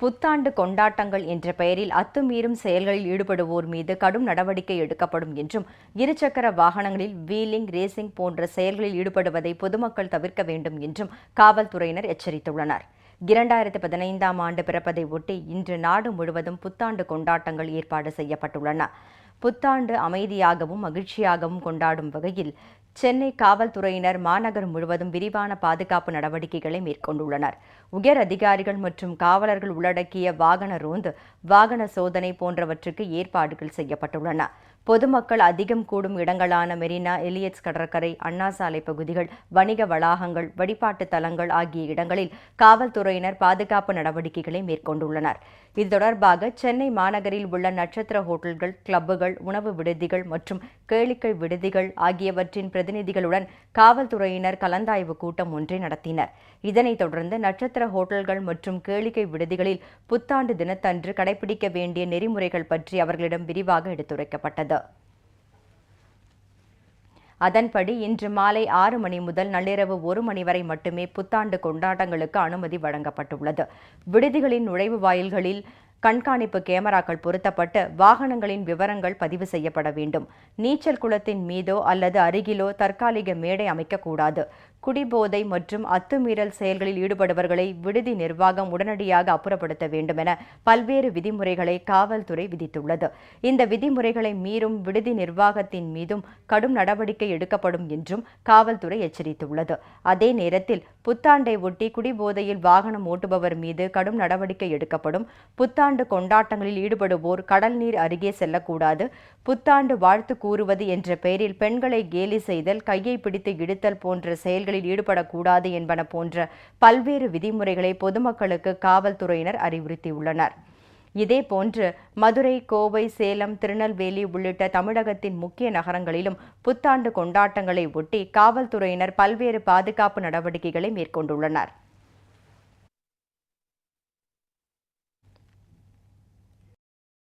புத்தாண்டு கொண்டாட்டங்கள் என்ற பெயரில் அத்துமீறும் செயல்களில் ஈடுபடுவோர் மீது கடும் நடவடிக்கை எடுக்கப்படும் என்றும், இருசக்கர வாகனங்களில் வீலிங், ரேசிங் போன்ற செயல்களில் ஈடுபடுவதை பொதுமக்கள் தவிர்க்க வேண்டும் என்றும் காவல்துறையினர் எச்சரித்துள்ளனர். 2015ஆம் ஆண்டு பிறப்பதை ஒட்டி இன்று நாடு முழுவதும் புத்தாண்டு கொண்டாட்டங்கள் ஏற்பாடு செய்யப்பட்டுள்ளன. புத்தாண்டு அமைதியாகவும் மகிழ்ச்சியாகவும் கொண்டாடும் வகையில் சென்னை காவல்துறையினர் மாநகர் முழுவதும் விரிவான பாதுகாப்பு நடவடிக்கைகளை மேற்கொண்டுள்ளனர். உயர் அதிகாரிகள் மற்றும் காவலர்கள் உள்ளடக்கிய வாகன ரோந்து, வாகன சோதனை போன்றவற்றுக்கு ஏற்பாடுகள் செய்யப்பட்டுள்ளன. பொதுமக்கள் அதிகம் கூடும் இடங்களான மெரினா, எலியட்ஸ் கடற்கரை, அண்ணா சாலை பகுதிகள், வணிக வளாகங்கள், வழிபாட்டு தலங்கள் ஆகிய இடங்களில் காவல்துறையினர் பாதுகாப்பு நடவடிக்கைகளை மேற்கொண்டுள்ளனர். இது தொடர்பாக சென்னை மாநகரில் உள்ள நட்சத்திர ஹோட்டல்கள், கிளப்புகள், உணவு விடுதிகள் மற்றும் கேளிக்கை விடுதிகள் ஆகியவற்றின் பிரதிநிதிகளுடன் காவல்துறையினர் கலந்தாய்வு கூட்டம் ஒன்றை நடத்தினர். இதனைத் தொடர்ந்து நட்சத்திர ஹோட்டல்கள் மற்றும் கேளிக்கை விடுதிகளில் புத்தாண்டு தினத்தன்று கடைபிடிக்க வேண்டிய நெறிமுறைகள் பற்றி அவர்களிடம் விரிவாக எடுத்துரைக்கப்பட்டது. அதன்படி இன்று மாலை 6 மணி முதல் நள்ளிரவு 1 மணி வரை மட்டுமே புத்தாண்டு கொண்டாட்டங்களுக்கு அனுமதி வழங்கப்பட்டுள்ளது. விடுதிகளின் நுழைவு வாயில்களில் கண்காணிப்பு கேமராக்கள் பொருத்தப்பட்டு வாகனங்களின் விவரங்கள் பதிவு செய்யப்பட வேண்டும். நீச்சல் குளத்தின் மீதோ அல்லது அருகிலோ தற்காலிக மேடை அமைக்கக்கூடாது. குடிபோதை மற்றும் அத்துமீறல் செயல்களில் ஈடுபடுபவர்களை விடுதி நிர்வாகம் உடனடியாக அப்புறப்படுத்த வேண்டும் என பல்வேறு விதிமுறைகளை காவல்துறை விதித்துள்ளது. இந்த விதிமுறைகளை மீறும் விடுதி நிர்வாகத்தின் மீதும் கடும் நடவடிக்கை எடுக்கப்படும் என்றும் காவல்துறை எச்சரித்துள்ளது. அதே நேரத்தில் புத்தாண்டை ஒட்டி குடிபோதையில் வாகனம் ஓட்டுபவர் மீது கடும் நடவடிக்கை எடுக்கப்படும். புத்தாண்டு கொண்டாட்டங்களில் ஈடுபடுவோர் கடல் நீர் அருகே செல்லக்கூடாது. புத்தாண்டு வாழ்த்து கூறுவது என்ற பெயரில் பெண்களை கேலி செய்தல், கையை பிடித்து இழுத்தல் போன்ற செயல்களில் ஈடுபடக்கூடாது என்பன போன்ற பல்வேறு விதிமுறைகளை பொதுமக்களுக்கு காவல்துறையினர் அறிவுறுத்தியுள்ளனர். இதேபோன்று மதுரை, கோவை, சேலம், திருநெல்வேலி உள்ளிட்ட தமிழகத்தின் முக்கிய நகரங்களிலும் புத்தாண்டு கொண்டாட்டங்களை ஒட்டி காவல்துறையினர் பல்வேறு பாதுகாப்பு நடவடிக்கைகளை மேற்கொண்டுள்ளனர்.